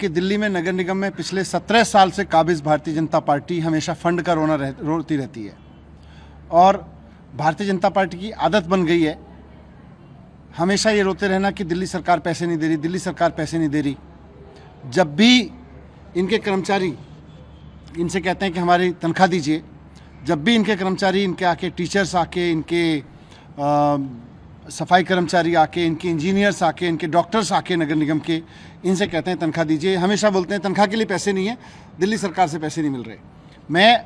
कि दिल्ली में नगर निगम में पिछले 17 साल से काबिज भारतीय जनता पार्टी हमेशा फंड का रोती रहती है और भारतीय जनता पार्टी की आदत बन गई है हमेशा ये रोते रहना कि दिल्ली सरकार पैसे नहीं दे रही, दिल्ली सरकार पैसे नहीं दे रही। जब भी इनके कर्मचारी इनसे कहते हैं कि हमारी तनख्वाह दीजिए, जब भी इनके कर्मचारी इनके आके टीचर्स आके, इनके सफाई कर्मचारी आके, इनके इंजीनियर्स आके, इनके डॉक्टर्स आके नगर निगम के इनसे कहते हैं तनख्वाह दीजिए, हमेशा बोलते हैं तनख्वाह के लिए पैसे नहीं है, दिल्ली सरकार से पैसे नहीं मिल रहे। मैं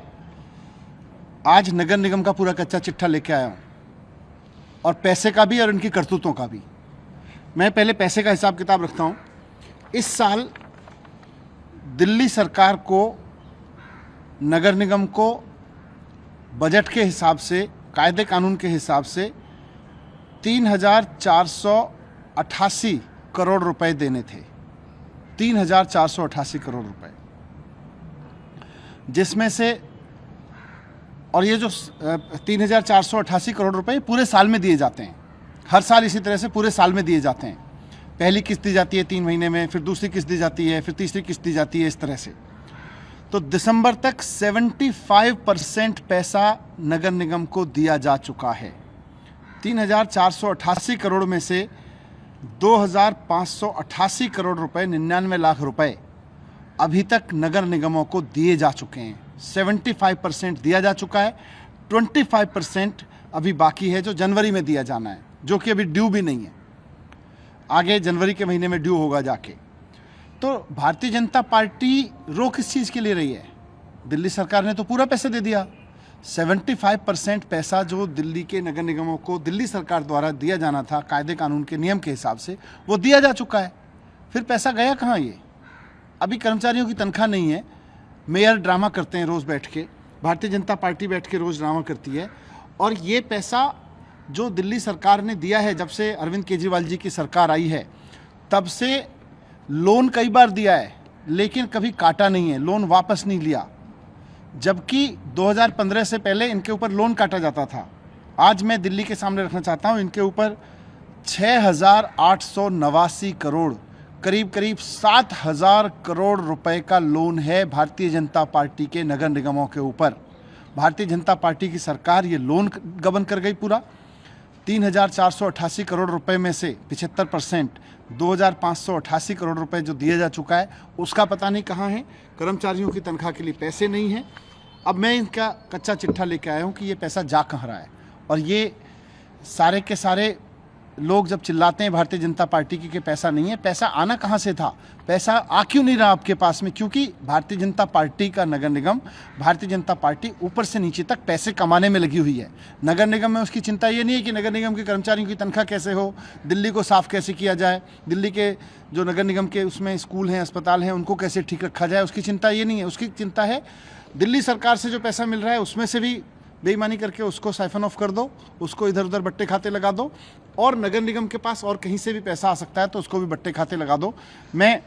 आज नगर निगम का पूरा कच्चा चिट्ठा लेके आया हूँ, और पैसे का भी और इनकी करतूतों का भी। मैं पहले पैसे का हिसाब किताब रखता हूँ। इस साल दिल्ली सरकार को, नगर निगम को बजट के हिसाब से, कायदे कानून के हिसाब से 3,488 करोड़ रुपए देने थे। 3,488 करोड़ रुपए, जिसमें से, और ये जो 3,488 करोड़ रुपए पूरे साल में दिए जाते हैं। हर साल इसी तरह से पूरे साल में दिए जाते हैं। पहली किस्त दी जाती है 3 महीने में, फिर दूसरी किस्त दी जाती है, फिर तीसरी किस्त दी जाती है, इस तरह से। तो दिसंबर तक 75% पैसा नगर निगम को दिया जा चुका है। 3,488 करोड़ में से 2,588 करोड़ रुपए, 99 लाख रुपए अभी तक नगर निगमों को दिए जा चुके हैं। 75% दिया जा चुका है, 25% अभी बाकी है जो जनवरी में दिया जाना है, जो कि अभी ड्यू भी नहीं है। आगे जनवरी के महीने में ड्यू होगा जाके। तो भारतीय जनता पार्टी रो किस चीज़ के लिए रही है? दिल्ली सरकार ने तो पूरा पैसे दे दिया। 75% पैसा जो दिल्ली के नगर निगमों को दिल्ली सरकार द्वारा दिया जाना था कायदे कानून के नियम के हिसाब से, वो दिया जा चुका है। फिर पैसा गया कहाँ? ये अभी कर्मचारियों की तनख्वाह नहीं है। मेयर ड्रामा करते हैं रोज़ बैठ के, भारतीय जनता पार्टी बैठ के रोज़ ड्रामा करती है। और ये पैसा जो दिल्ली सरकार ने दिया है, जब से अरविंद केजरीवाल जी की सरकार आई है तब से लोन कई बार दिया है, लेकिन कभी काटा नहीं है, लोन वापस नहीं लिया। जबकि 2015 से पहले इनके ऊपर लोन काटा जाता था। आज मैं दिल्ली के सामने रखना चाहता हूँ, इनके ऊपर 6,889 करोड़, करीब करीब 7,000 करोड़ रुपए का लोन है भारतीय जनता पार्टी के नगर निगमों के ऊपर। भारतीय जनता पार्टी की सरकार ये लोन गबन कर गई पूरा। 3,488 करोड़ रुपए में से 75%, 2,588 करोड़ रुपए जो दिया जा चुका है, उसका पता नहीं कहाँ है। कर्मचारियों की तनख्वाह के लिए पैसे नहीं हैं। अब मैं इनका कच्चा चिट्ठा लेके आया हूँ कि ये पैसा जा कहाँ रहा है। और ये सारे के सारे लोग जब चिल्लाते हैं भारतीय जनता पार्टी की कि पैसा नहीं है, पैसा आना कहाँ से था? पैसा आ क्यों नहीं रहा आपके पास में? क्योंकि भारतीय जनता पार्टी का नगर निगम, भारतीय जनता पार्टी ऊपर से नीचे तक पैसे कमाने में लगी हुई है। नगर निगम में उसकी चिंता ये नहीं है कि नगर निगम के कर्मचारियों की तनख्वाह कैसे हो, दिल्ली को साफ कैसे किया जाए, दिल्ली के जो नगर निगम के उसमें स्कूल हैं, अस्पताल हैं, उनको कैसे ठीक रखा जाए, उसकी चिंता ये नहीं है। उसकी चिंता है दिल्ली सरकार से जो पैसा मिल रहा है उसमें से भी बेईमानी करके उसको साइफन ऑफ कर दो, उसको इधर उधर बट्टे खाते लगा दो, और नगर निगम के पास और कहीं से भी पैसा आ सकता है तो उसको भी बट्टे खाते लगा दो। मैं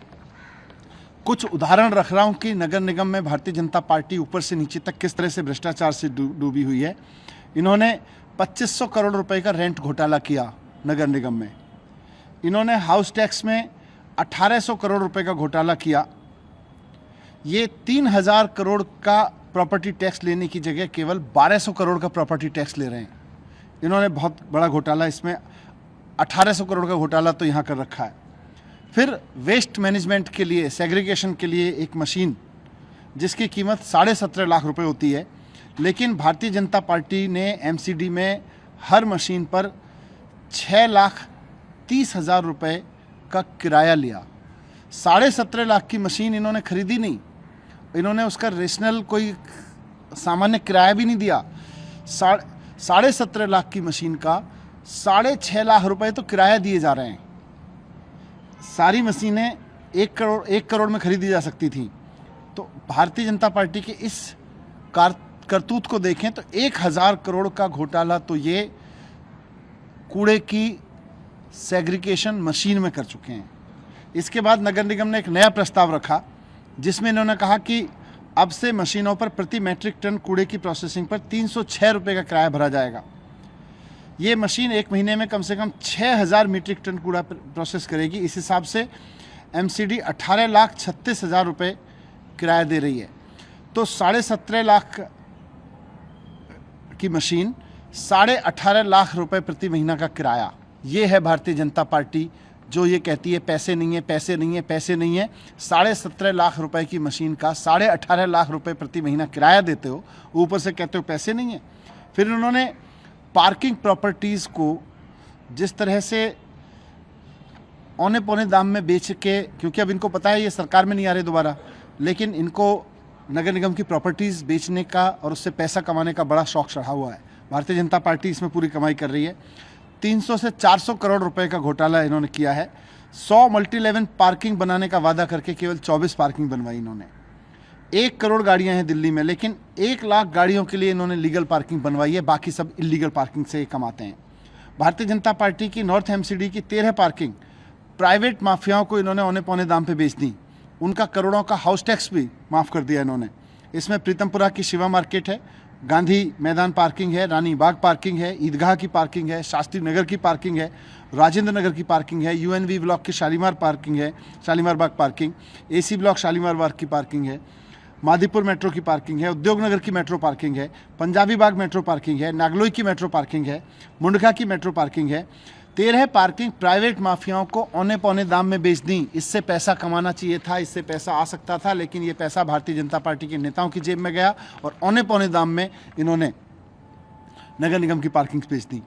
कुछ उदाहरण रख रहा हूं कि नगर निगम में भारतीय जनता पार्टी ऊपर से नीचे तक किस तरह से भ्रष्टाचार से डूबी हुई है। इन्होंने 2,500 करोड़ रुपए का रेंट घोटाला किया नगर निगम में। इन्होंने हाउस टैक्स में 1,800 करोड़ रुपए का घोटाला किया। ये 3,000 करोड़ का प्रॉपर्टी टैक्स लेने की जगह केवल 1,200 करोड़ का प्रॉपर्टी टैक्स ले रहे हैं। इन्होंने बहुत बड़ा घोटाला, इसमें 1,800 करोड़ का घोटाला तो यहाँ कर रखा है। फिर वेस्ट मैनेजमेंट के लिए, सेग्रीगेशन के लिए एक मशीन जिसकी कीमत 17.5 लाख रुपए होती है, लेकिन भारतीय जनता पार्टी ने एमसीडी में हर मशीन पर 6,30,000 रुपए का किराया लिया। 17.5 लाख की मशीन इन्होंने खरीदी नहीं, इन्होंने उसका रेशनल कोई सामान्य किराया भी नहीं दिया। 17.5 लाख की मशीन का 6.5 लाख रुपए तो किराया दिए जा रहे हैं। सारी मशीनें 1 करोड़ में खरीदी जा सकती थी। तो भारतीय जनता पार्टी के इस करतूत को देखें तो 1,000 करोड़ का घोटाला तो ये कूड़े की सेग्रीगेशन मशीन में कर चुके हैं। इसके बाद नगर निगम ने एक नया प्रस्ताव रखा जिसमें इन्होंने कहा कि अब से मशीनों पर प्रति मैट्रिक टन कूड़े की प्रोसेसिंग पर 306 रुपये का किराया भरा जाएगा। ये मशीन एक महीने में कम से कम 6,000 मीट्रिक टन कूड़ा प्रोसेस करेगी। इस हिसाब से एमसीडी 18,36,000 रुपये किराया दे रही है। तो 17.5 लाख की मशीन, 18.5 लाख रुपए प्रति महीना का किराया। ये है भारतीय जनता पार्टी जो ये कहती है पैसे नहीं है, पैसे नहीं है, पैसे नहीं है। 17.5 लाख रुपए की मशीन का 18.5 लाख रुपए प्रति महीना किराया देते हो, ऊपर से कहते हो पैसे नहीं है। फिर उन्होंने पार्किंग प्रॉपर्टीज़ को जिस तरह से औने पौने दाम में बेच के, क्योंकि अब इनको पता है ये सरकार में नहीं आ रहे दोबारा, लेकिन इनको नगर निगम की प्रॉपर्टीज़ बेचने का और उससे पैसा कमाने का बड़ा शौक चढ़ा हुआ है। भारतीय जनता पार्टी इसमें पूरी कमाई कर रही है। 300 से 400 करोड़ रुपए का घोटाला इन्होंने किया है। 100 मल्टी लेवल पार्किंग बनाने का वादा करके केवल 24 पार्किंग बनवाई इन्होंने। 1 करोड़ गाड़ियां हैं दिल्ली में, लेकिन 1 लाख गाड़ियों के लिए इन्होंने लीगल पार्किंग बनवाई है, बाकी सब इलीगल पार्किंग से कमाते हैं। भारतीय जनता पार्टी की नॉर्थ एमसीडी की 13 पार्किंग प्राइवेट माफियाओं को इन्होंने औने पौने दाम पे बेच दी। उनका करोड़ों का हाउस टैक्स भी माफ़ कर दिया इन्होंने। इसमें प्रीतमपुरा की शिवा मार्केट है, गांधी मैदान पार्किंग है, रानी बाग पार्किंग है, ईदगाह की पार्किंग है, शास्त्री नगर की पार्किंग है, राजेंद्र नगर की पार्किंग है, यूएनवी ब्लॉक की शालीमार पार्किंग है, शालीमार बाग पार्किंग, एसी ब्लॉक शालीमार बाग की पार्किंग है, मादीपुर मेट्रो की पार्किंग है, उद्योग नगर की मेट्रो पार्किंग है, पंजाबी बाग मेट्रो पार्किंग है, नागलोई की मेट्रो पार्किंग है, मुंडका की मेट्रो पार्किंग है। 13 पार्किंग प्राइवेट माफियाओं को औने पौने दाम में बेच दी। इससे पैसा कमाना चाहिए था, इससे पैसा आ सकता था, लेकिन ये पैसा भारतीय जनता पार्टी के नेताओं की जेब में गया और औने पौने दाम में इन्होंने नगर निगम की पार्किंग बेच दी।